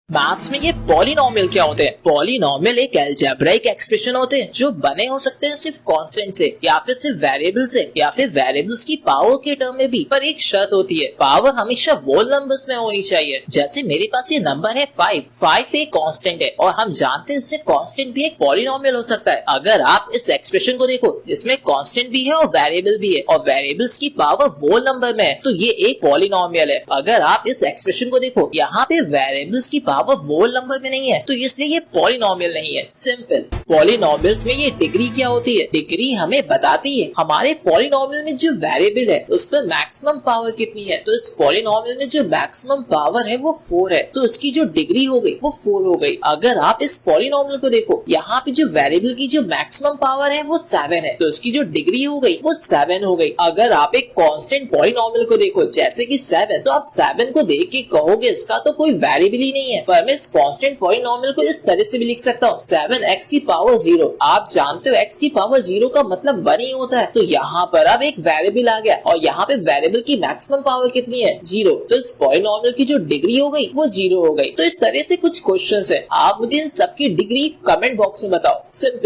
Maths में ये polynomial क्या होते हैं? पॉलिनोमियल एक अलजेब्राइक एक्सप्रेशन होते हैं जो बने हो सकते हैं सिर्फ कांस्टेंट से या फिर सिर्फ वेरिएबल से या फिर वेरिएबल्स की पावर के टर्म में भी। पर एक शर्त होती है, पावर हमेशा वो नंबर्स में होनी चाहिए। जैसे मेरे पास ये नंबर है 5 एक कांस्टेंट है और हम जानते हैं सिर्फ कांस्टेंट भी एक पॉलिनोमियल हो सकता है। अगर आप इस एक्सप्रेशन को देखो जिसमें कांस्टेंट भी है और वेरिएबल भी है और वेरिएबल्स की पावर वो नंबर में है तो ये एक पॉलिनोमियल है। अगर आप इस एक्सप्रेशन को देखो यहाँ पे वेरिएबल्स की पावर वोल नंबर में नहीं है तो इसलिए ये पॉलिनोमियल नहीं है। सिंपल। पॉलिनोमियल्स में ये डिग्री क्या होती है? डिग्री हमें बताती है हमारे पॉलिनोमियल में जो वेरिएबल है उस पर मैक्सिमम पावर कितनी है। तो इस पॉलिनोमियल में जो मैक्सिमम पावर है वो 4 है तो इसकी जो डिग्री हो गई वो 4 हो गई। अगर आप इस पॉलिनोमियल को देखो यहाँ पे जो वेरिएबल की जो मैक्सिमम पावर है वो 7 है तो इसकी जो डिग्री हो गई वो 7 हो गई। अगर आप एक कांस्टेंट पॉलिनोमियल को देखो जैसे कि 7 तो आप 7 को देख के कहोगे इसका तो कोई वेरिएबल ही नहीं है। पर मैं इस कांस्टेंट पॉलिनोमियल को इस तरह से भी लिख सकता हूँ 7x की पावर 0। आप जानते हो x की पावर 0 का मतलब 1 ही होता है। तो यहाँ पर अब एक वेरिएबल आ गया और यहाँ पे वेरिएबल की मैक्सिमम पावर कितनी है? 0। तो इस पॉलिनोमियल की जो डिग्री हो गई वो 0 हो गई। तो इस तरह से कुछ क्वेश्चंस है, आप मुझे इन सबकी डिग्री कमेंट बॉक्स में बताओ। सिंपल।